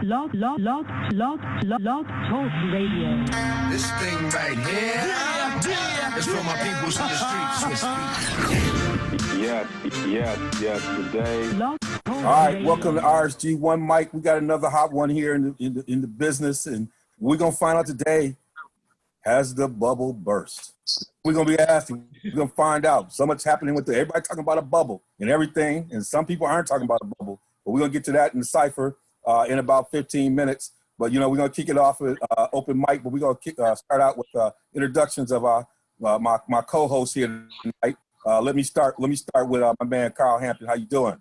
Talk Radio. This thing right here is for my peoples in the streets. Yes, today. All right, welcome to RSG ONE MIC. We got another hot one here in the business, and we're gonna find out today: has the bubble burst? We're gonna be asking. We're gonna find out. So much happening with everybody talking about a bubble and everything, and some people aren't talking about a bubble. But we're gonna get to that in the Cipher in about 15 minutes. But we're gonna kick it off with open mic. But we're gonna start out with introductions of my co-host here tonight. Let me start with my man Carl Hampton. How you doing?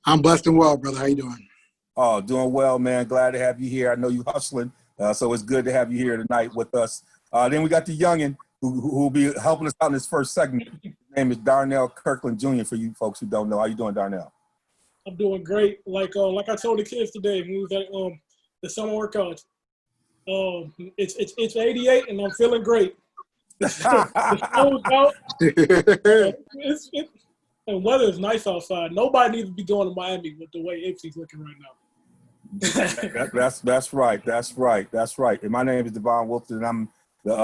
I'm blessed and well, brother. How you doing? Oh, doing well, man. Glad to have you here. I know you hustling, so it's good to have you here tonight with us. Then we got the youngin who will be helping us out in this first segment. His name is Darnell Kirkland Jr. For you folks who don't know, how you doing, Darnell? I'm doing great. Like I told the kids today when we was at the summer workouts. It's 88 and I'm feeling great. The snow's out. And weather is nice outside. Nobody needs to be going to Miami with the way Ipsy's looking right now. That's right. And my name is DeVon Wilson, and I'm the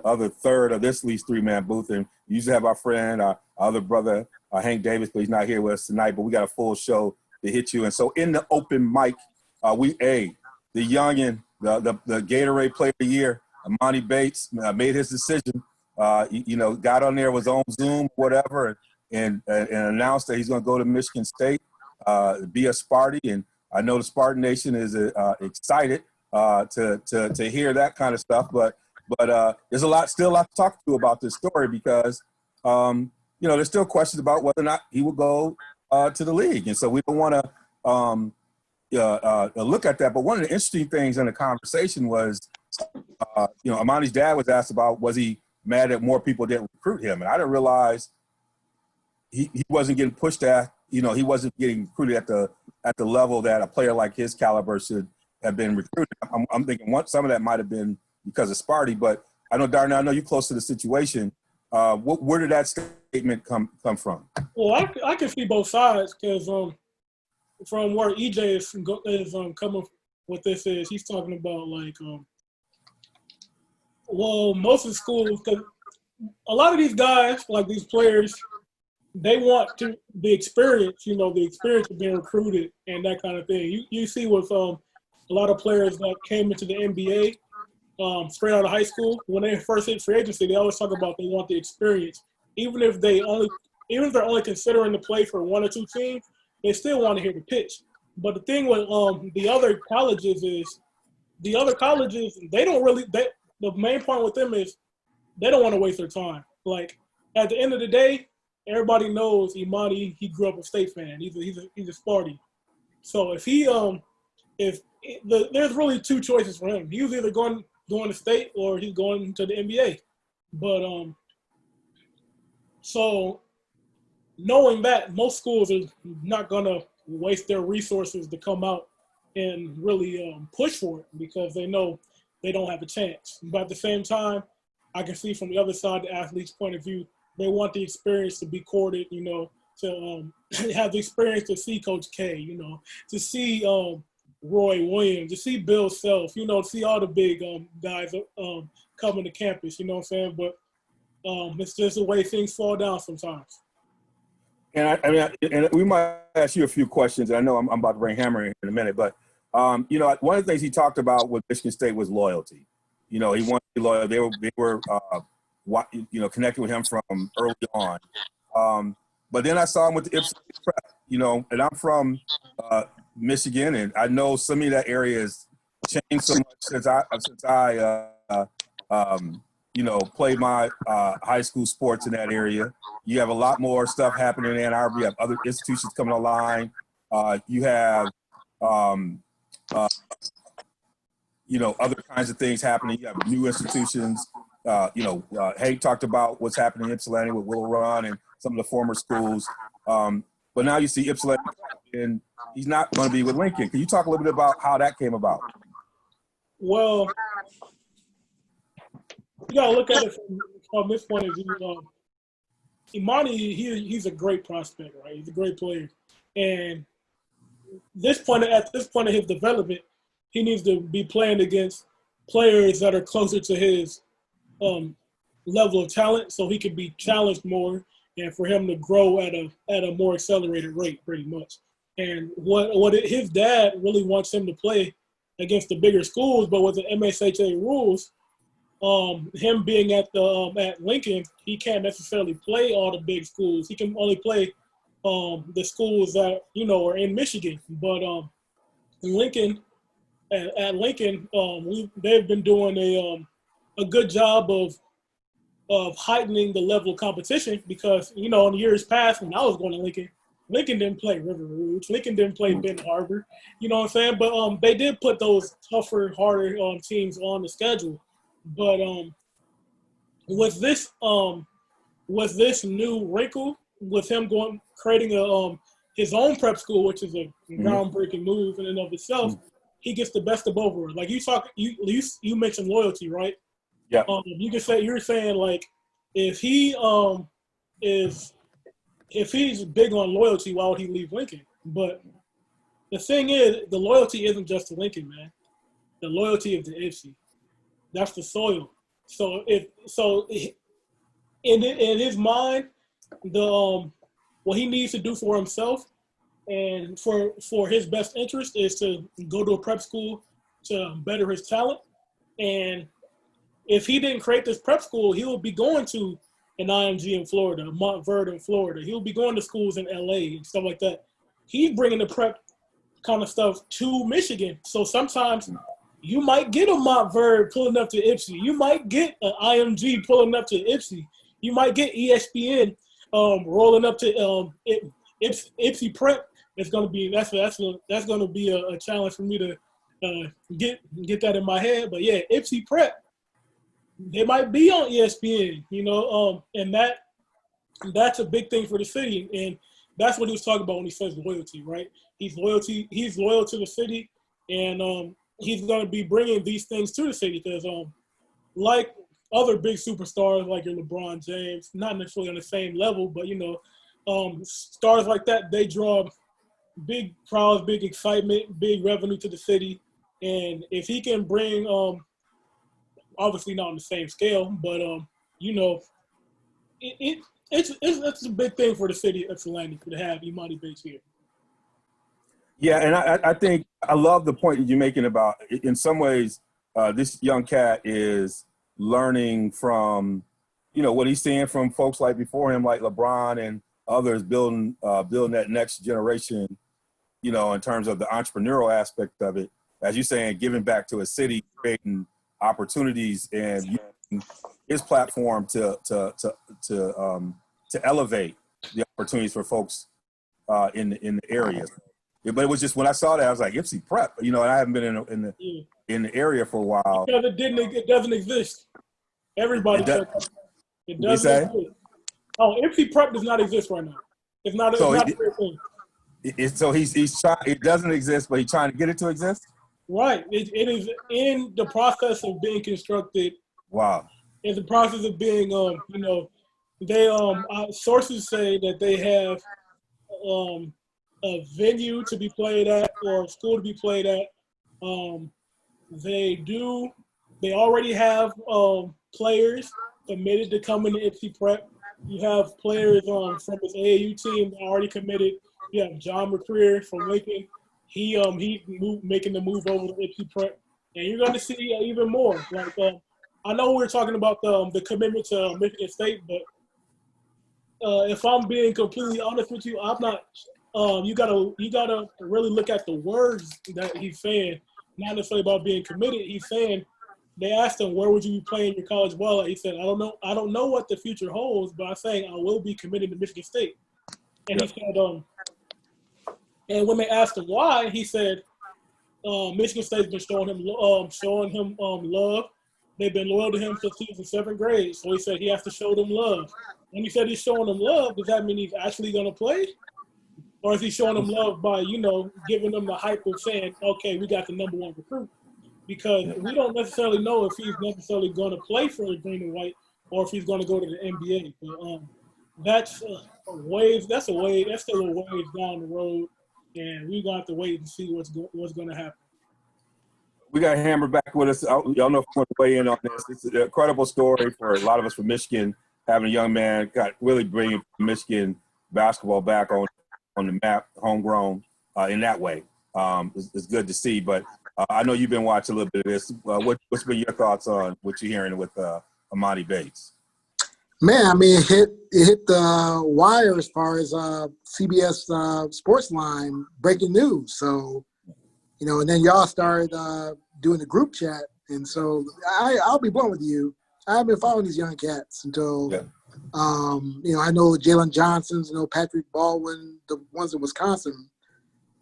other third of this Lee's three-man booth. And we usually have our friend, our other brother, Hank Davis, but he's not here with us tonight. But we got a full show to hit you. And so in the open mic, the youngin, the Gatorade Player of the Year, Emoni Bates, made his decision. Got on there, was on Zoom, whatever, and announced that he's going to go to Michigan State, be a Sparty. And I know the Spartan Nation is excited to hear that kind of stuff. But there's still a lot to talk to about this story because, there's still questions about whether or not he will go to the league. And so we don't want to look at that. But one of the interesting things in the conversation was, Emoni's dad was asked about, was he mad that more people didn't recruit him? And I didn't realize he wasn't getting pushed at, he wasn't getting recruited at the level that a player like his caliber should have been recruited. I'm thinking some of that might have been because of Sparty, but I know, Darnell, I know you're close to the situation. Where did that statement come from? Well, I can see both sides because from where EJ is coming with this is he's talking about most of the schools, because a lot of these guys, like these players, they want the experience, the experience of being recruited and that kind of thing. You see with a lot of players that came into the NBA straight out of high school, when they first hit free agency, they always talk about they want the experience. Even if they're only considering to play for one or two teams, they still want to hear the pitch. But the thing with the other colleges is, they don't really. The main point with them is they don't want to waste their time. Like at the end of the day, everybody knows Emoni. He grew up a State fan. He's a Sparty. So there's really two choices for him. He was either going to State or he's going to the NBA. But so knowing that, most schools are not gonna waste their resources to come out and really push for it because they know they don't have a chance. But at the same time, I can see from the other side, the athlete's point of view, they want the experience to be courted, to have the experience to see Coach K, to see Roy Williams, to see Bill Self, to see all the big guys coming to campus, you know what I'm saying? But it's just the way things fall down sometimes. And and we might ask you a few questions. I know I'm about to bring Hammer in a minute, but one of the things he talked about with Michigan State was loyalty. He wanted to be loyal. They were connecting with him from early on. But then I saw him with the Ipswich Prep, and I'm from Michigan, and I know some of that area has changed so much since I played my high school sports in that area. You have a lot more stuff happening in Ann Arbor. You have other institutions coming online. You have, other kinds of things happening. You have new institutions. Hank talked about what's happening in Ypsilanti with Willow Run and some of the former schools. But now you see Ypsilanti, and he's not going to be with Lincoln. Can you talk a little bit about how that came about? Well, you got to look at it from this point of view. Emoni, he's a great prospect, right? He's a great player. And at this point of his development, he needs to be playing against players that are closer to his level of talent, so he can be challenged more, and for him to grow at a more accelerated rate, pretty much. And his dad really wants him to play against the bigger schools, but with the MSHA rules, him being at Lincoln, he can't necessarily play all the big schools. He can only play the schools that are in Michigan. But Lincoln, at Lincoln, they've been doing a good job of heightening the level of competition, because in years past when I was going to Lincoln didn't play River Rouge. Lincoln didn't play Ben Harbor. You know what I'm saying? But they did put those tougher, harder teams on the schedule. But with this new wrinkle, with him creating his own prep school, which is a groundbreaking move in and of itself, he gets the best of both worlds. Like you mentioned loyalty, right? Yeah. You're saying like if he's big on loyalty, why would he leave Lincoln? But the thing is, the loyalty isn't just to Lincoln, man. The loyalty is to Ipsy. That's the soil. So in his mind, what he needs to do for himself and for his best interest is to go to a prep school to better his talent. And if he didn't create this prep school, he would be going to an IMG in Florida, Montverde in Florida. He'll be going to schools in LA and stuff like that. He's bringing the prep kind of stuff to Michigan. So sometimes you might get a Montverde pulling up to Ipsy. You might get an IMG pulling up to Ipsy. You might get ESPN rolling up to Ipsy Prep. It's gonna be that's gonna be a challenge for me to get that in my head. But yeah, Ipsy Prep, they might be on ESPN, and that's a big thing for the city, and that's what he was talking about when he says loyalty, right? He's loyal to the city, and he's going to be bringing these things to the city because, like other big superstars like your LeBron James, not necessarily on the same level, but stars like that, they draw big crowds, big excitement, big revenue to the city, and if he can bring obviously not on the same scale, but it's a big thing for the city of Atlanta to have Emoni Bates here. Yeah, and I think I love the point that you're making about, in some ways, this young cat is learning from, what he's seeing from folks like before him, like LeBron and others building that next generation, in terms of the entrepreneurial aspect of it. As you're saying, giving back to a city, creating opportunities, and using his platform to elevate the opportunities for folks in the area. But it was just when I saw that, I was like, Ipsy Prep, and I haven't been in the area for a while. Because it doesn't exist. Everybody said that. It doesn't exist. Oh, Ipsy Prep does not exist right now. It's not a real thing. So he's trying. It doesn't exist, but he's trying to get it to exist. Right. It is in the process of being constructed. Wow. In the process of being, sources say that they have a venue to be played at or a school to be played at. They already have players committed to coming to Ipsy Prep. You have players from his AAU team already committed. You have John McCreer from Lincoln. He making the move over to Ipsy Prep, and you're going to see even more. Like I know we're talking about the commitment to Michigan State, but if I'm being completely honest with you, I'm not. You gotta really look at the words that he's saying, not necessarily about being committed. He's saying they asked him, "Where would you be playing your college ball at?" He said, "I don't know what the future holds, but I'm saying I will be committed to Michigan State." And he said, and when they asked him why, he said, Michigan State's been showing him love. They've been loyal to him since he was in 7th grade. So he said he has to show them love. When he said he's showing them love, does that mean he's actually going to play? Or is he showing them love by, giving them the hype of saying, okay, we got the #1 recruit? Because we don't necessarily know if he's necessarily going to play for the green and white or if he's going to go to the NBA. But that's still a ways down the road. and we're gonna have to wait and see what's going to happen. We got Hammer back with us. Y'all know if you want to weigh in on this. It's an incredible story for a lot of us from Michigan, having a young man really bringing Michigan basketball back on the map, homegrown in that way. It's good to see. But I know you've been watching a little bit of this. What's been your thoughts on what you're hearing with Emoni Bates? Man, I mean, it hit the wire as far as CBS Sports Line breaking news. So, and then y'all started doing the group chat. And so I'll be blunt with you. I haven't been following these young cats until, I know Jalen Johnson's, Patrick Baldwin, the ones in Wisconsin.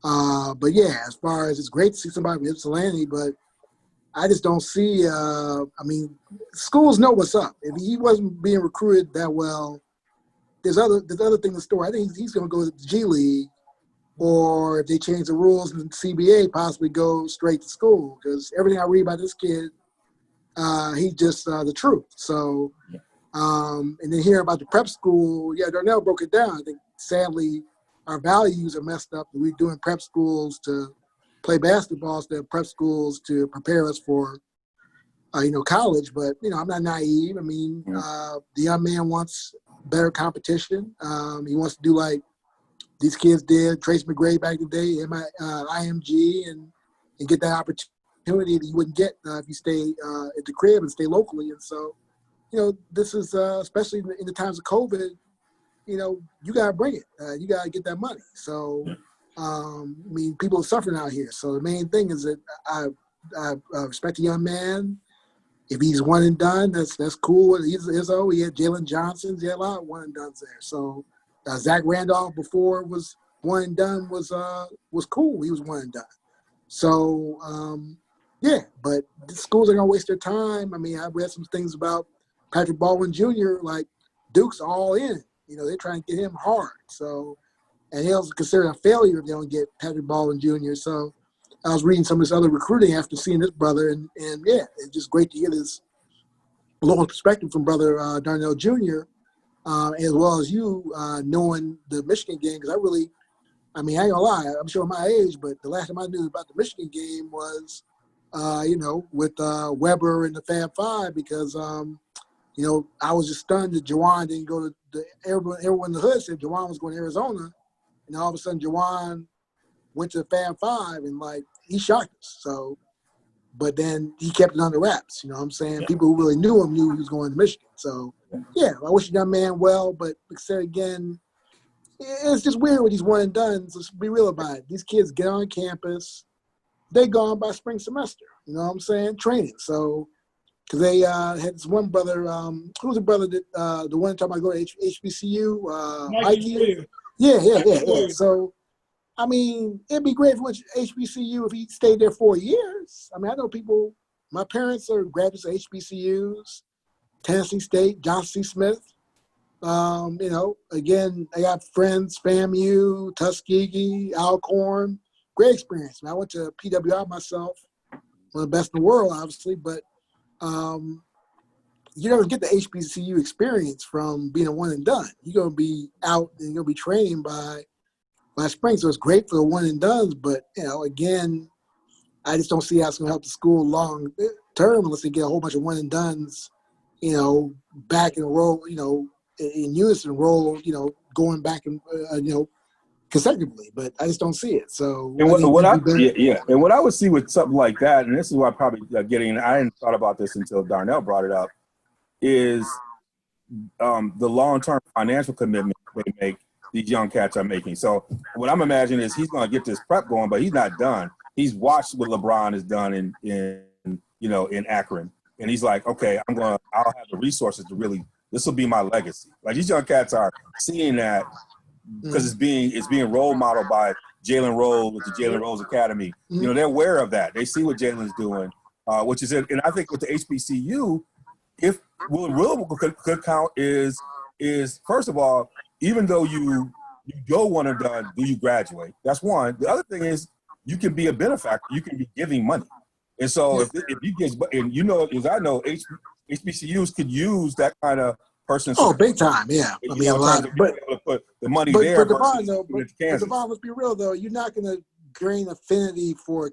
But yeah, as far as it's great to see somebody from Ypsilanti, but I just don't see, schools know what's up. If he wasn't being recruited that well, there's other things in the story. I think he's going to go to the G League, or if they change the rules in the CBA, possibly go straight to school. Because everything I read about this kid, he's just the truth. So, and then hearing about the prep school, Darnell broke it down. I think sadly our values are messed up. We're doing prep schools to play basketball instead of prep schools to prepare us for, college. But, I'm not naive. I mean, the young man wants better competition. He wants to do like these kids did, Trace McGrady back in the day, IMG, and get that opportunity that you wouldn't get if you stay at the crib and stay locally. And so, this is, especially in the times of COVID, you got to bring it. You got to get that money. So, people are suffering out here. So the main thing is that I respect the young man. If he's one and done, that's cool. He had Jalen Johnson's. He had a lot of one and dones there. So Zach Randolph before was one and done was cool. He was one and done. So but the schools are gonna waste their time. I mean, I read some things about Patrick Baldwin Jr. Like Duke's all in. They're trying to get him hard. So. And he'll consider a failure if they don't get Patrick Baldwin Jr. So I was reading some of this other recruiting after seeing this brother, and it's just great to hear this local perspective from brother Darnell Jr. As well as you knowing the Michigan game, because I ain't gonna lie, I'm sure my age, but the last time I knew about the Michigan game was, with Weber and the Fab Five, because I was just stunned that Jawan didn't go to everyone in the hood said Jawan was going to Arizona. And all of a sudden, Jawan went to the Fab Five, and, he shocked us. So, but then he kept it under wraps. You know what I'm saying? Yeah. People who really knew him knew he was going to Michigan. So, I wish the young man well. But, like I said again, it's just weird with these one and dones. Let's be real about it. These kids get on campus. They gone by spring semester. You know what I'm saying? Training. So, because they had this one brother, who was the brother that, the one talking about going to HBCU? Mikey. Yeah. So, it'd be great if he went to HBCU if he stayed there 4 years. I know people, my parents are graduates of HBCUs, Tennessee State, Johnson C. Smith. Again, I got friends, FAMU, Tuskegee, Alcorn. Great experience. I went to PWI myself, one of the best in the world, obviously, but you're going to get the HBCU experience from being a one and done. You're going to be out and you're going to be training by spring. So it's great for the one and dones, but, again, I just don't see how it's going to help the school long term unless they get a whole bunch of one and dones, back in a row, in unison roll, going back and, consecutively, but I just don't see it. So, and what I would see with something like that, and this is why I'm probably I hadn't thought about this until Darnell brought it up, is the long-term financial commitment they make. These young cats are making. So what I'm imagining is he's going to get this prep going, but he's not done. He's watched what LeBron has done in Akron, and he's like, okay, I'll have the resources to really. This will be my legacy. Like these young cats are seeing that. Because it's being role modeled by Jalen Rose with the Jalen Rose Academy. They're aware of that. They see what Jalen's doing, which is it. And I think with the HBCU, if real could count is first of all, even though you go one and done, do you graduate? That's one. The other thing is you can be a benefactor. You can be giving money. And so if you get, and as I know, HBCUs could use that kind of person. Oh, big time, yeah. I mean, a lot. But able to put the money there DeVon, versus though, but Kansas. DeVon, let's be real though. You're not going to gain affinity for a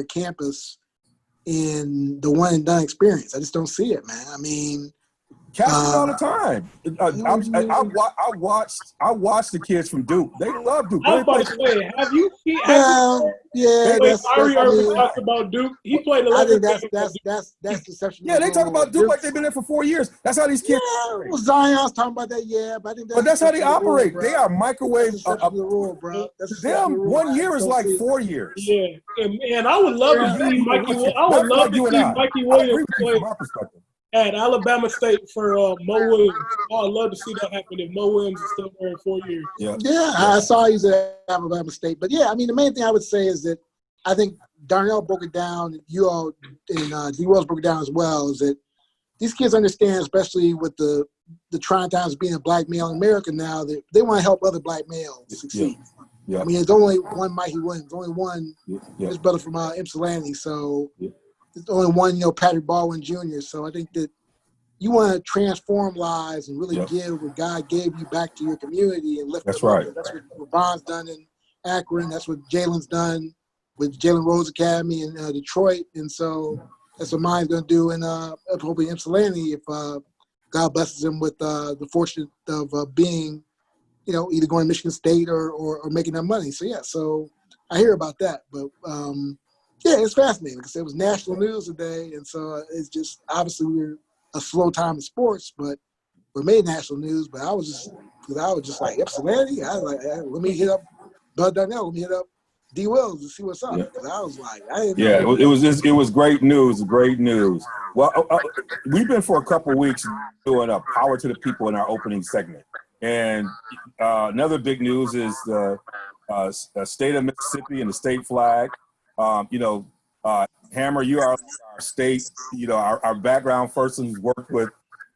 campus in the one and done experience. I just don't see it, man. I mean, Cats do it all the time. I watched the kids from Duke. They love Duke. I was about to say, have you seen? Yeah, Wait, Kyrie Irving mean, talked about Duke. He played I 11 think games. that's deception. Yeah, they talk about Duke like they've been there for 4 years. That's how these kids. Yeah, well, Zion's talking about that. Yeah, but I think that's how they operate. Rule, they are microwave. That's the rule, bro. That's Them 1 year is like 4 years. Yeah, and I would love to see Mikey. I would love to see Mikey Williams play at Alabama State for Mo Williams. I would love to see that happen if Mo Williams is still there in 4 years. Yeah, I saw he's at Alabama State. But yeah, I mean, the main thing I would say is that I think Darnell broke it down. You all and D. Wells broke it down as well. Is that these kids understand, especially with the trying times being a black male in America now, that they want to help other black males succeed. I mean, there's only one Mikey Williams, only one his brother from Ypsilanti. So there's only one, Patrick Baldwin Jr. So I think that you want to transform lives and really give what God gave you back to your community and lift That's them right. up. That's what Von's done in Akron. That's what Jalen's done with Jalen Rose Academy in Detroit. And so that's what mine's going to do in hopefully Ypsilanti if God blesses him with the fortune of being, either going to Michigan State or making that money. So, yeah, so I hear about that. But, it's fascinating because it was national news today. And so it's just obviously we're a slow time in sports, but we made national news. But I was just like, Ypsilanti? I was like, let me hit up Bud Darnell. Let me hit up D. Wells to see what's up. Because I was like, I didn't know. It was great news. Great news. Well, we've been for a couple of weeks doing a Power to the People in our opening segment. And another big news is the state of Mississippi and the state flag. Hammer, you are our state, our background person who's worked with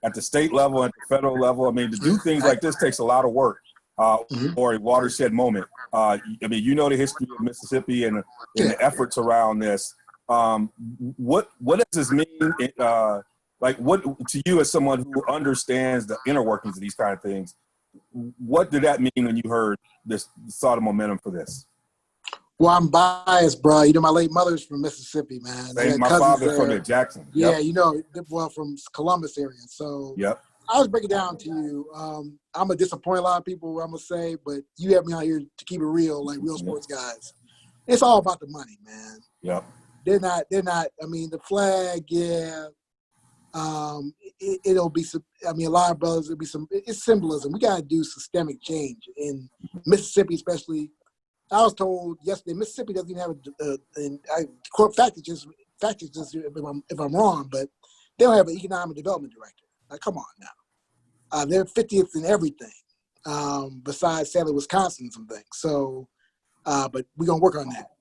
at the state level, at the federal level. I mean, to do things like this takes a lot of work or a watershed moment. I mean, the history of Mississippi and the efforts around this. What does this mean? What to you as someone who understands the inner workings of these kind of things? What did that mean when you heard this, saw the momentum for this? Well, I'm biased, bro. My late mother's from Mississippi, man. My father's from Jackson. Yeah, from Columbus area. So I was breaking down to you. I'm gonna disappoint a lot of people, I'm gonna say, but you have me out here to keep it real, like real sports guys. It's all about the money, man. Yep. They're not. I mean, the flag, it'll be some. I mean, a lot of brothers. It'll be some. It's symbolism. We gotta do systemic change in Mississippi, especially. I was told yesterday Mississippi doesn't even have fact is just if I'm wrong, but they don't have an economic development director. Like, come on now, they're 50th in everything, besides sadly Wisconsin and some things. So, but we're gonna work on that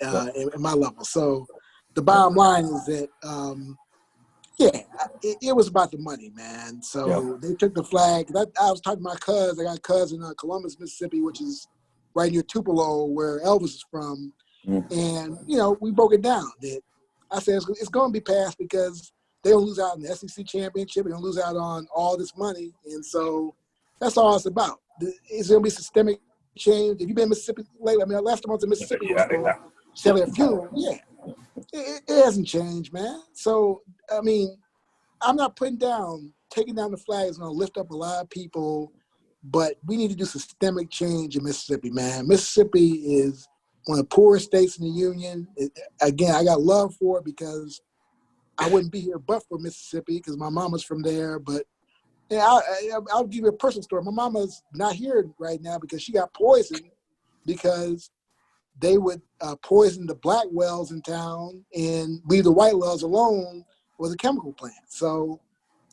at my level. So, the bottom line is that it was about the money, man. So they took the flag. I was talking to my cousin. I got a cousin in Columbus, Mississippi, which is right near Tupelo, where Elvis is from. And, we broke it down. That I said it's going to be passed because they don't lose out in the SEC championship. They don't lose out on all this money. And so that's all it's about. It's going to be systemic change. If you've been in Mississippi lately, I mean, last time I was in Mississippi was for Shelly a funeral. Yeah. It hasn't changed, man. So, I mean, I'm not taking down the flag is going to lift up a lot of people. But we need to do systemic change in Mississippi, man. Mississippi is one of the poorest states in the union. Again, I got love for it because I wouldn't be here but for Mississippi because my mama's from there. But I'll give you a personal story. My mama's not here right now because she got poisoned because they would poison the black wells in town and leave the white wells alone with a chemical plant. So,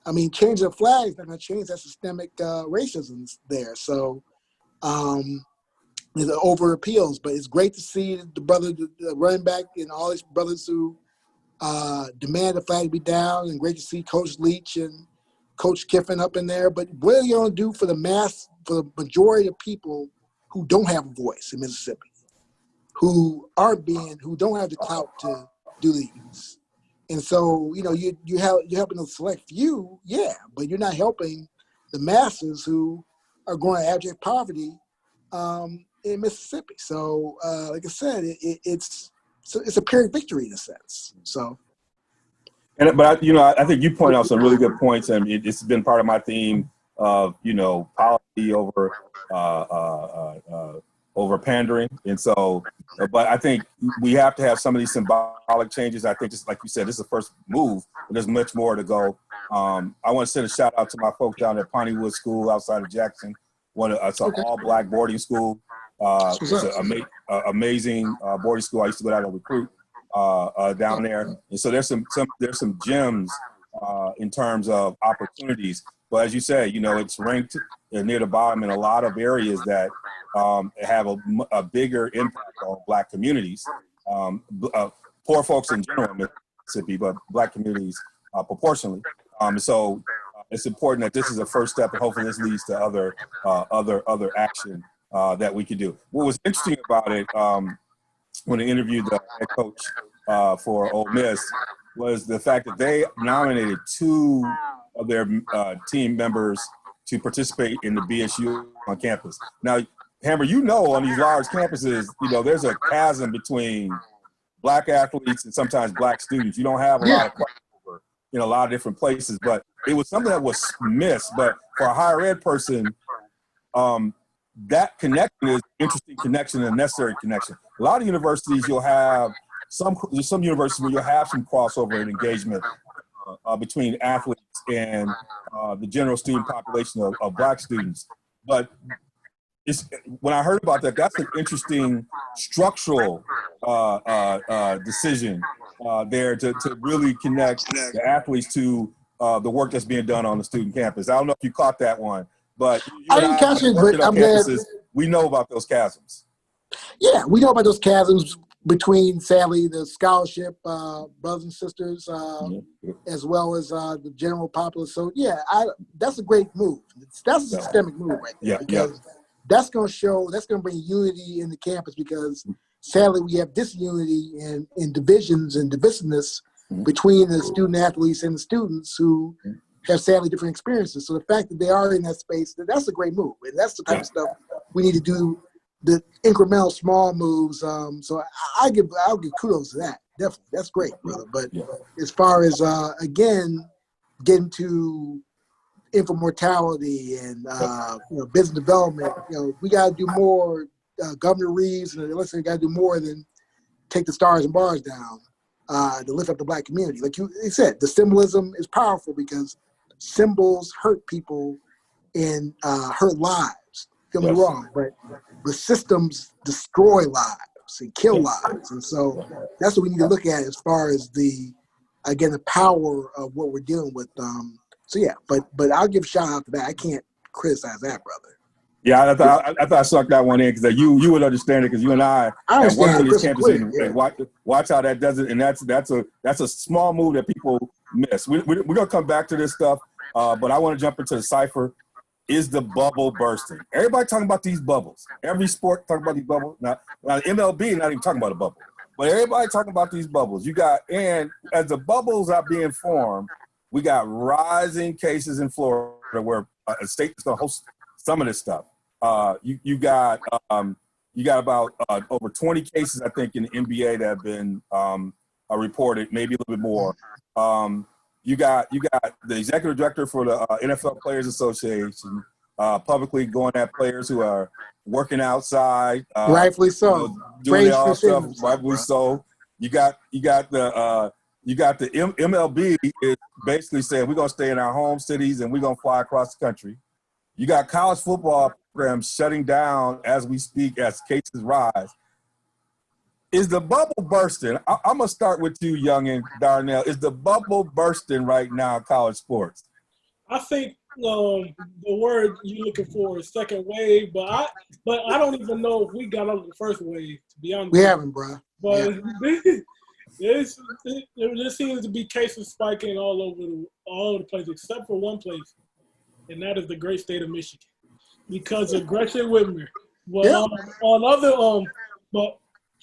I mean, changing the flag is not going to change that systemic racism there. So, it's over appeals, but it's great to see the running back, and all these brothers who demand the flag be down, and great to see Coach Leach and Coach Kiffin up in there. But what are you going to do for the majority of people who don't have a voice in Mississippi, who don't have the clout to do these? And so, you're helping a select few, but you're not helping the masses who are going to abject poverty in Mississippi. So, like I said, it's a Pyrrhic victory in a sense. So, But I think you point out some really good points, and it's been part of my theme of policy over pandering, and so. But I think we have to have some of these symbolic changes. I think, just like you said, this is the first move, but there's much more to go. I want to send a shout out to my folks down at Pontywood School outside of Jackson. It's an all-black boarding school. It's an amazing boarding school. I used to go down and recruit down there, and so there's some gems in terms of opportunities. But as you say, it's ranked near the bottom in a lot of areas that have a bigger impact on Black communities, poor folks in general in Mississippi, but Black communities proportionally. So it's important that this is a first step, and hopefully this leads to other action that we can do. What was interesting about it when I interviewed the head coach for Ole Miss was the fact that they nominated 2 of their team members to participate in the BSU on campus. Now, Hammer, on these large campuses, there's a chasm between Black athletes and sometimes Black students. You don't have a lot of crossover in a lot of different places, but it was something that was missed. But for a higher ed person, that connection is an interesting connection and a necessary connection. A lot of universities, you'll have some universities where you'll have some crossover and engagement between athletes and the general student population of Black students. But when I heard about that, that's an interesting structural decision there to really connect the athletes to the work that's being done on the student campus. I don't know if you caught that one, but I didn't catch it, but I'm glad. We know about those chasms. Yeah, we know about those chasms between, sadly, the scholarship brothers and sisters, as well as the general populace. So, that's a great move. That's a systemic move right there. Because that's going to bring unity in the campus, because sadly we have disunity in divisions and divisiveness between the student athletes and the students who have sadly different experiences. So the fact that they are in that space, that's a great move. And that's the type of stuff we need to do, the incremental small moves. So I'll give kudos to that. Definitely. That's great, brother. But as far as, again, getting to infant mortality and business development, we got to do more. Governor Reeves and the legislature got to do more than take the stars and bars down to lift up the Black community. Like you said, the symbolism is powerful because symbols hurt people and hurt lives. Don't get me wrong, but the systems destroy lives and kill lives, and so that's what we need to look at as far as the power of what we're dealing with. But I'll give a shout out to that. I can't criticize that, brother. Yeah, I thought I sucked that one in because you would understand it, because you and I have worked on these campuses and watch how that does it, and that's a small move that people miss. We're gonna come back to this stuff, but I want to jump into the Cipher. Is the bubble bursting? Everybody talking about these bubbles. Every sport talking about these bubbles. Now MLB not even talking about a bubble, but everybody talking about these bubbles. And as the bubbles are being formed, we got rising cases in Florida where a state is going to host some of this stuff. You got about over 20 cases, I think, in the NBA that have been reported, maybe a little bit more. You got the executive director for the NFL Players Association publicly going at players who are working outside, rightfully so, doing their own stuff. Rightfully so. You got the MLB is basically saying we're gonna stay in our home cities and we're gonna fly across the country. You got college football programs shutting down as we speak as cases rise. Is the bubble bursting? I'm going to start with you, Young and Darnell. Is the bubble bursting right now in college sports? I think the word you're looking for is second wave, but I don't even know if we got over the first wave, to be honest. We haven't, bro. But there seems to be cases spiking all over the place, except for one place, and that is the great state of Michigan, because of Gretchen Whitmer. Well,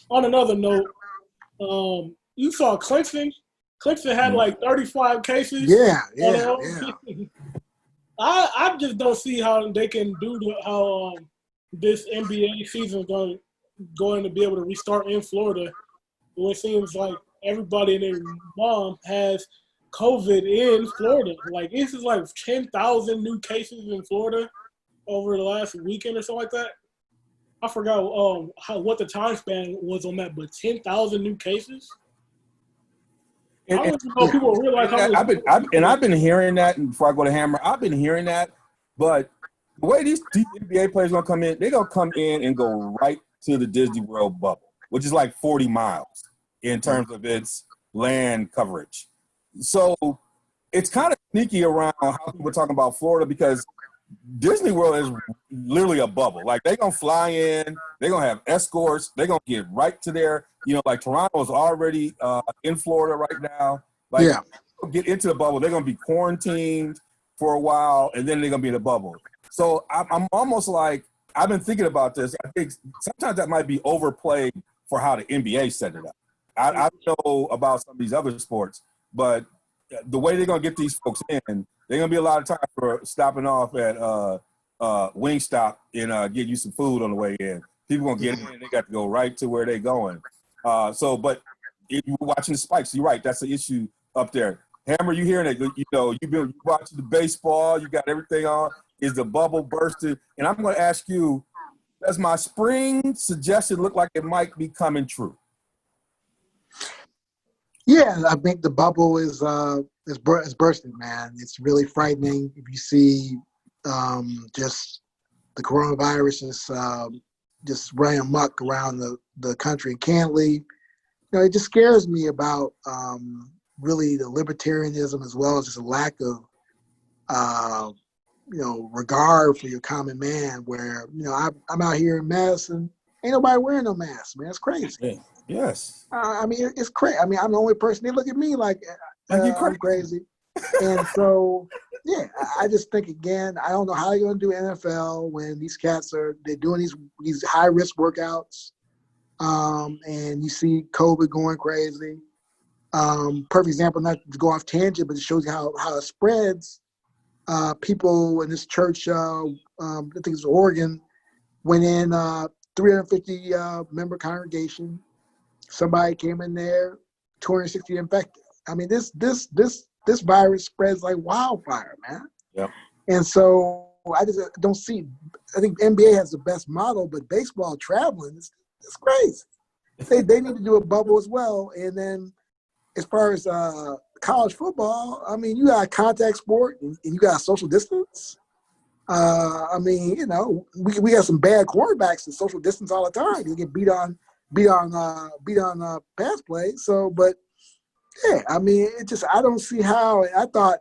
on another note, you saw Clemson. Clemson had like 35 cases. Yeah. I just don't see how they can do how this NBA season is going to be able to restart in Florida. It seems like everybody and their mom has COVID in Florida. Like, this is like 10,000 new cases in Florida over the last weekend or something like that. I forgot what the time span was on that, but 10,000 new cases. I don't even know if people realize how I've been hearing that. And before I go to Hammer, I've been hearing that. But the way these NBA players gonna come in, they're gonna come in and go right to the Disney World bubble, which is like 40 miles in terms of its land coverage. So it's kind of sneaky around how people are talking about Florida, because Disney World is literally a bubble. Like, they're going to fly in, they're going to have escorts, they're going to get right to their, like Toronto is already in Florida right now. Like, get into the bubble, they're going to be quarantined for a while, and then they're going to be in the bubble. So I'm almost like, I've been thinking about this. I think sometimes that might be overplayed for how the NBA set it up. I don't know about some of these other sports, but the way they're going to get these folks in, they're going to be a lot of time for stopping off at Wingstop and get you some food on the way in. People going to get in, they got to go right to where they're going. But if you're watching the spikes, you're right. That's the issue up there. Hammer, you hearing it? You've been watching the baseball. You got everything on. Is the bubble bursted? And I'm going to ask you, does my spring suggestion look like it might be coming true? Yeah, I think the bubble is bursting, man. It's really frightening if you see just the coronavirus is just running amok around the country. And candidly, it just scares me about really the libertarianism, as well as just a lack of regard for your common man. Where I'm out here in Madison, ain't nobody wearing no mask, man. It's crazy. Yeah. Yes. I mean, it's crazy. I mean, I'm the only person. They look at me like I'm crazy. And so, yeah, I just think, again, I don't know how they're going to do NFL when these cats they're doing these high risk workouts, and you see COVID going crazy. Perfect example, not to go off tangent, but it shows you how it spreads. People in this church, I think it's Oregon, went in 350 member congregation. Somebody came in there, 260 infected. I mean, this virus spreads like wildfire, man. Yep. And so I just don't see. I think NBA has the best model, but baseball traveling is crazy. They need to do a bubble as well. And then as far as college football, I mean, you got a contact sport and you got a social distance. I mean, we got some bad quarterbacks that social distance all the time. You get beat on pass play. So, but yeah, I mean, I don't see how. I thought,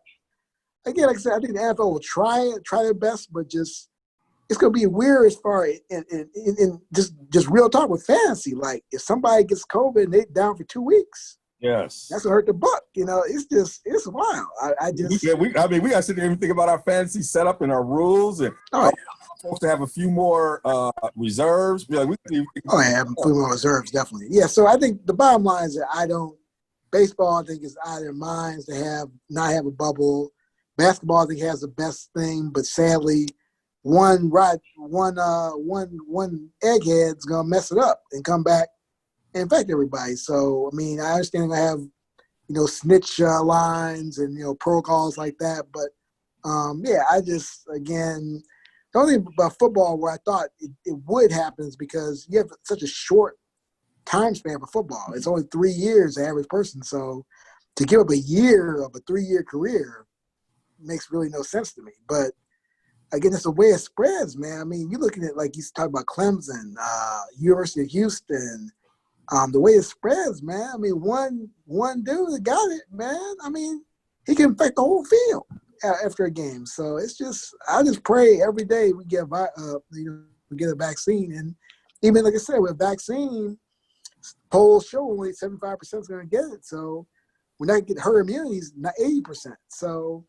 again, like I said, I think the NFL will try their best, but just it's gonna be weird as far in just real talk with fantasy. Like, if somebody gets COVID and they down for 2 weeks, yes, that's gonna hurt the buck. It's wild. we got to sit there and think about our fantasy setup and our rules, and supposed to have a few more reserves. Have a few more reserves, definitely. Yeah, so I think the bottom line is that baseball, I think, is out of their minds to not have a bubble. Basketball, I think, has the best thing, but sadly, one egghead's gonna mess it up and come back and infect everybody. So, I mean, I understand I have, snitch lines and protocols like that, but I just, again, the only thing about football where I thought it would happen is because you have such a short time span for football. It's only 3 years, the average person. So to give up a year of a 3-year career makes really no sense to me. But again, it's the way it spreads, man. I mean, you're looking at, like you talk about Clemson, University of Houston, the way it spreads, man. I mean, one dude that got it, man. I mean, he can infect the whole field after a game. So it's just, I just pray every day we get we get a vaccine. And even like I said, with a vaccine, polls show only 75% is going to get it. So we're not getting herd immunity, not 80%. So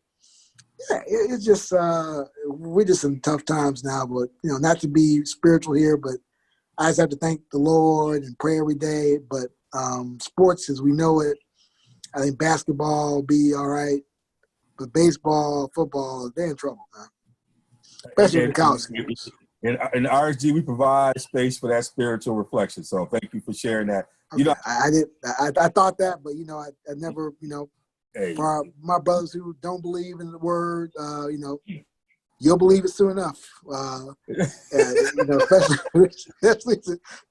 yeah, it's just we're just in tough times now. But not to be spiritual here, but I just have to thank the Lord and pray every day. But sports, as we know it, I think basketball will be all right. But baseball, football, they're in trouble, man. Especially with the college schools. In RSG, we provide space for that spiritual reflection. So thank you for sharing that. Okay. I thought that, but I never, hey. for my brothers who don't believe in the word, you'll believe it soon enough. Especially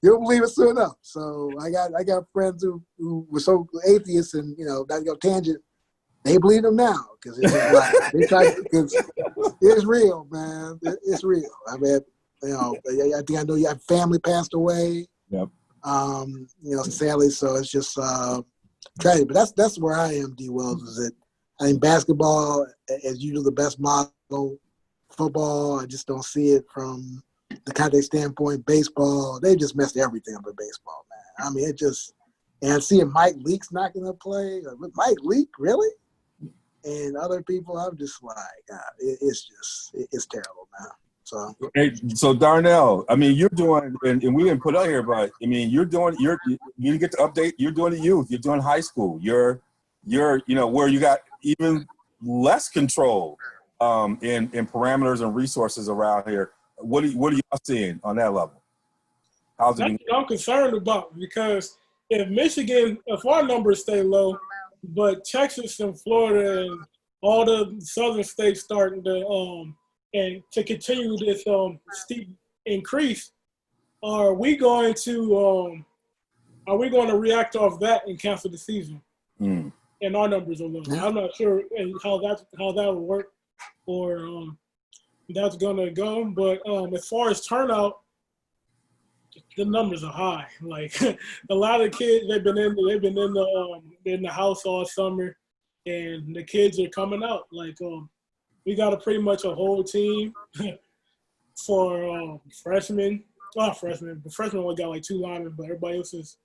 you'll believe it soon enough. So I got friends who were so atheists, and that go tangent. They believe them now because it's just like because it's real, man. It's real. I mean, I think I know your family passed away. Yep. Sadly, so it's just tragic. But that's where I am, D. Wells. Is that I think basketball is usually the best model. Football, I just don't see it from the context standpoint. Baseball, they just messed everything up with baseball, man. I mean, and seeing Mike Leake's not going to play. With Mike Leake, really? And other people, I'm just like, it's terrible, man. So Darnell, I mean, you're doing, and we didn't put out here, but I mean, you get to update. You're doing the youth. You're doing high school. You're where you got even less control in parameters and resources around here. What are y'all seeing on that level? How's it? That's what I'm concerned about, because if our numbers stay low, but Texas and Florida and all the southern states starting to and to continue this steep increase, are we going to react off that and cancel the season? Mm. And our numbers are low. I'm not sure how that will work or that's gonna go. But as far as turnout, the numbers are high. Like a lot of kids, they've been in the house all summer, and the kids are coming out. Like we got pretty much a whole team for freshmen. Not freshmen, but freshmen only got like 2 linemen, but everybody else is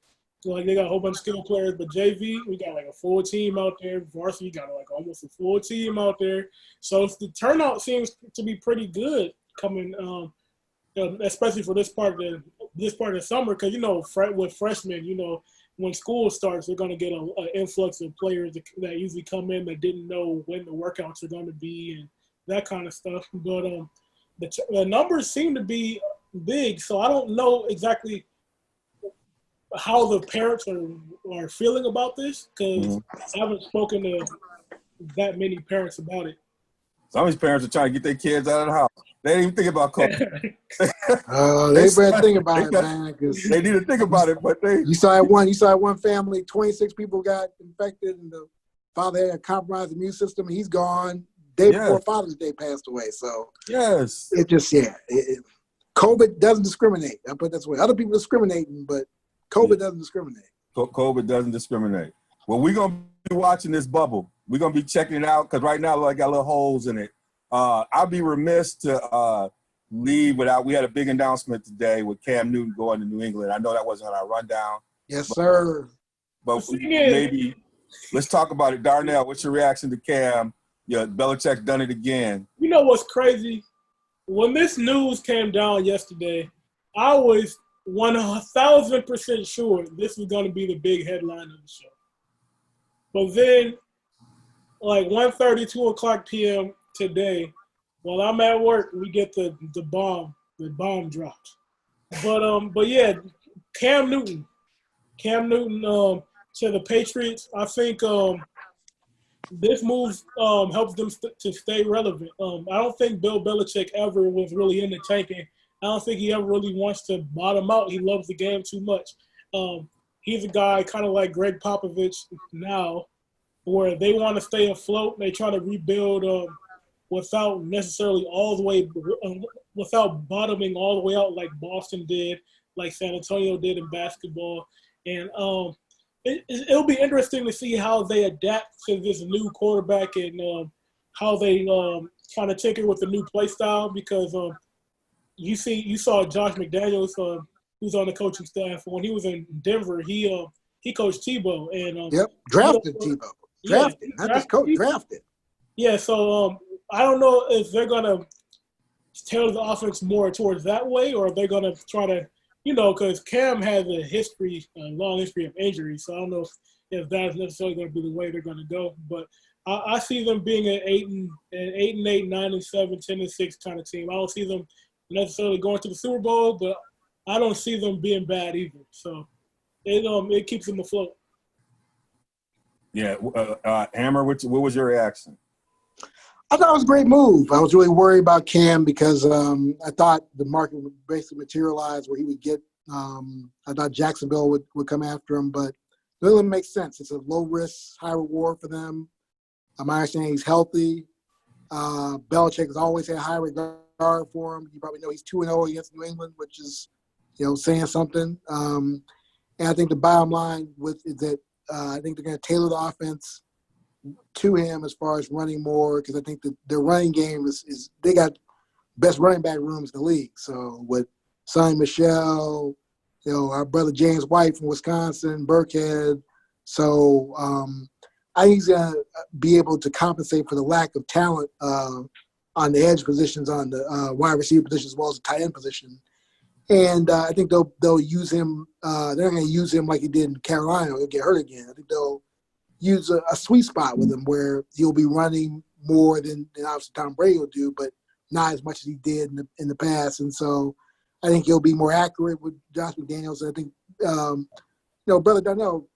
they got a whole bunch of skilled players. But JV, we got like a full team out there. Varsity got like almost a full team out there. So the turnout seems to be pretty good coming. Especially for this part of the summer, because with freshmen, when school starts, they're going to get an influx of players that usually come in that didn't know when the workouts are going to be and that kind of stuff. But the numbers seem to be big, so I don't know exactly how the parents are feeling about this, because I haven't spoken to that many parents about it. Some of these parents are trying to get their kids out of the house. They didn't even think about COVID. They better think about it, man. Because they need to think about it, but you saw one family, 26 people got infected, and the father had a compromised immune system. He's gone. Day before Father's Day passed away. So yes, it just COVID doesn't discriminate. I put it this way. Other people discriminating, but COVID doesn't discriminate. COVID doesn't discriminate. Well, we're gonna be watching this bubble. We're gonna be checking it out because right now I got little holes in it. I'll be remiss to leave without. We had a big announcement today with Cam Newton going to New England. I know that wasn't on our rundown. Yes, sir. But maybe let's talk about it. Darnell, what's your reaction to Cam? Yeah, Belichick's done it again. You know what's crazy? When this news came down yesterday, I was 1,000% sure this was going to be the big headline of the show. But then, like 1:30, 2 o'clock p.m. today, while I'm at work, we get the bomb drops. But yeah, Cam Newton to the Patriots. I think this move helps them to stay relevant. I don't think Bill Belichick ever was really into tanking. I don't think he ever really wants to bottom out. He loves the game too much. He's a guy kind of like Greg Popovich now, where they want to stay afloat. They try to rebuild without necessarily all the way, without bottoming all the way out like Boston did, like San Antonio did in basketball. And it'll be interesting to see how they adapt to this new quarterback and how they kind of tinker with the new play style, because you saw Josh McDaniels, who's on the coaching staff. When he was in Denver, he coached Tebow and drafted Tebow. Drafted, not just coach, drafted. Yeah, so I don't know if they're gonna tailor the offense more towards that way, or if they're gonna try to, because Cam has a long history of injury. So I don't know if that's necessarily going to be the way they're going to go. But I see them being an 8-8, 9-7, 10-6 kind of team. I don't see them necessarily going to the Super Bowl, but I don't see them being bad either. So it keeps them afloat. Yeah, Hammer, what was your reaction? I thought it was a great move. I was really worried about Cam because I thought the market would basically materialize where he would get. I thought Jacksonville would come after him, but it really makes sense. It's a low risk, high reward for them. My understanding he's healthy. Belichick has always had high regard for him. You probably know he's 2-0 against New England, which is, saying something. And I think the bottom line is that I think they're going to tailor the offense to him as far as running more, because I think that their running game is they got best running back rooms in the league. So with Sonny Michel, our brother James White from Wisconsin, Burkhead. So I think he's going to be able to compensate for the lack of talent on the edge positions, on the wide receiver position, as well as the tight end position. And I think they'll use him. They're not going to use him like he did in Carolina. He'll get hurt again. I think they'll use a sweet spot with him where he'll be running more than obviously Tom Brady will do, but not as much as he did in the past. And so I think he'll be more accurate with Josh McDaniels. I think, Brother Darnell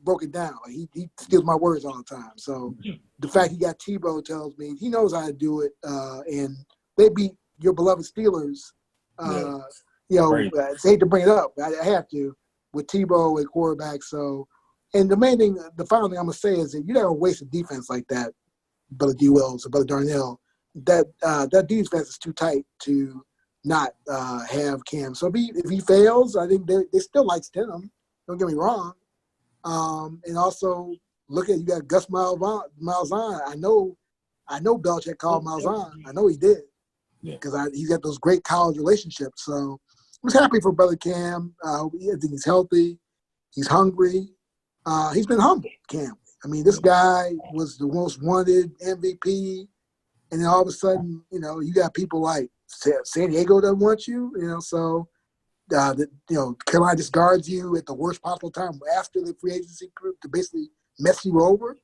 broke it down. Like he steals my words all the time. So the fact he got Tebow tells me he knows how to do it. And they beat your beloved Steelers. I hate to bring it up. I have to with Tebow at quarterback. So, and the main thing, the final thing I'm gonna say is that you don't waste a defense like that, Brother D. Wells or Brother Darnell. That defense is too tight to not have Cam. So if he fails, I think they still like Stidham. Don't get me wrong. And also look at you got Gus Malzahn. I know Belichick called Malzahn. I know he did because he's got those great college relationships. So I was happy for Brother Cam. I think he's healthy. He's hungry. He's been humble, Cam. I mean, this guy was the most wanted MVP, and then all of a sudden, you got people like San Diego doesn't want you, so Carolina discards you at the worst possible time after the free agency group to basically mess you over.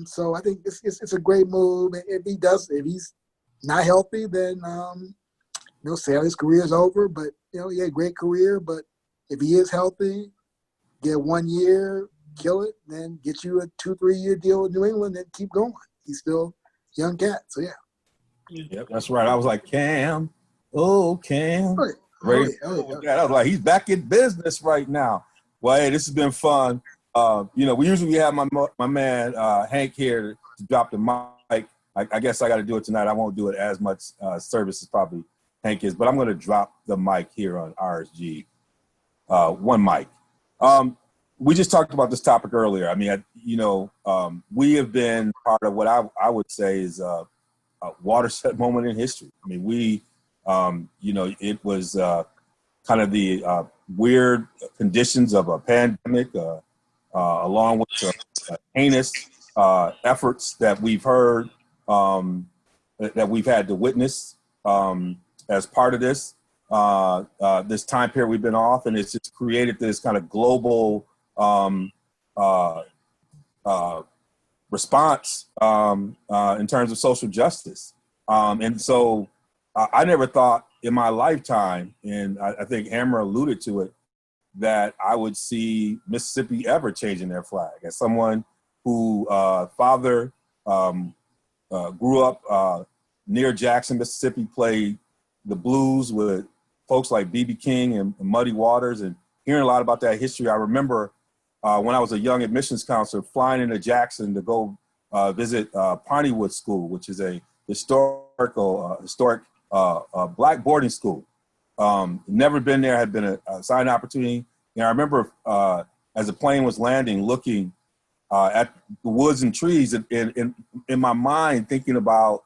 So I think it's a great move. If he's not healthy, then sadly his career is over. But he had a great career. But if he is healthy, get 1 year, kill it, then get you a 2-3 year deal with New England and keep going. He's still a young cat. So yeah. Yep, that's right. I was like, Cam. Oh, Cam. I was like, he's back in business right now. Well, hey, this has been fun. We usually have my man Hank here to drop the mic. I guess I got to do it tonight. I won't do it as much service as probably Hank is, but I'm going to drop the mic here on RSG One Mic. We just talked about this topic earlier. I mean, we have been part of what I would say is a watershed moment in history. I mean, it was kind of the weird conditions of a pandemic, along with the heinous efforts that we've heard, that we've had to witness as part of this time period we've been off, and it's just created this kind of global response in terms of social justice. And so I never thought in my lifetime, and I think Hammer alluded to it, that I would see Mississippi ever changing their flag. As someone who father grew up near Jackson, Mississippi, played the blues with folks like B.B. King and Muddy Waters, and hearing a lot about that history. I remember when I was a young admissions counselor flying into Jackson to go visit Pontywood School, which is a historic black boarding school. Never been there, had been a assigned opportunity. And I remember as the plane was landing, looking at the woods and trees in my mind, thinking about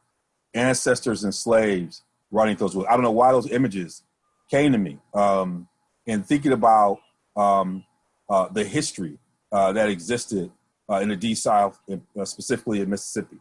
ancestors and slaves running those woods. I don't know why those images came to me. And thinking about the history that existed in the D-South, specifically in Mississippi.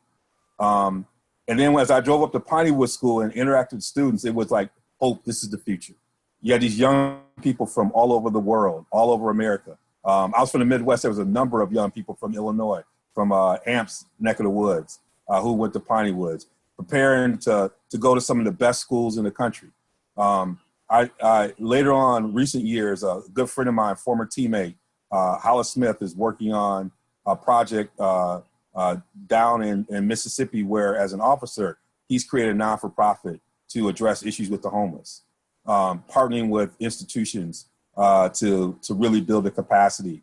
And then as I drove up to Pontywood School and interacted with students, it was like, hope, this is the future. You had these young people from all over the world, all over America, I was from the Midwest. There was a number of young people from Illinois, from Amp's neck of the woods, who went to Piney Woods, preparing to go to some of the best schools in the country. I later on, recent years, a good friend of mine, former teammate, Hollis Smith, is working on a project down in Mississippi where, as an officer, he's created a non-for-profit to address issues with the homeless, partnering with institutions to really build the capacity.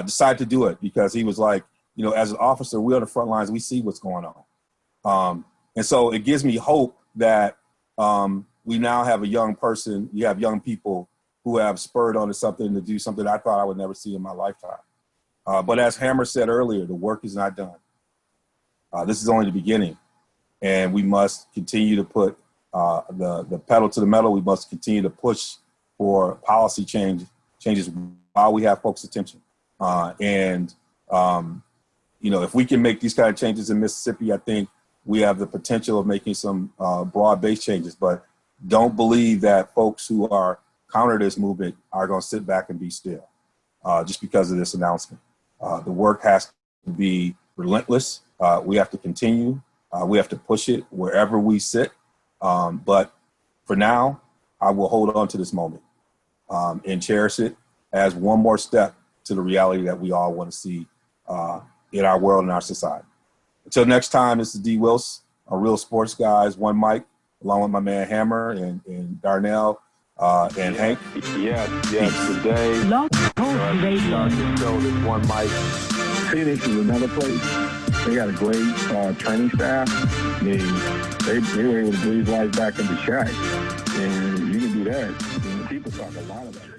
Decided to do it because he was like, you know, as an officer, we're on the front lines, we see what's going on. And so it gives me hope that we now have a young person, you have young people who have spurred onto something to do something I thought I would never see in my lifetime. But as Hammer said earlier, the work is not done. This is only the beginning, and we must continue to put the pedal to the metal. We must continue to push for policy changes while we have folks' attention. You know, if we can make these kind of changes in Mississippi, I think we have the potential of making some broad-based changes. But don't believe that folks who are counter this movement are going to sit back and be still just because of this announcement. The work has to be relentless. We have to continue. We have to push it wherever we sit. But for now, I will hold on to this moment and cherish it as one more step to the reality that we all want to see in our world and our society. Until next time, this is D. Wills, a Real Sports Guys, One Mic, along with my man Hammer and Darnell and Hank. Yes, today. Blog Talk Radio. Show this One Mic. Phoenix is another place. They got a great training staff. They were able to breathe life back into Shaq. And you can do that. And people talk a lot about it.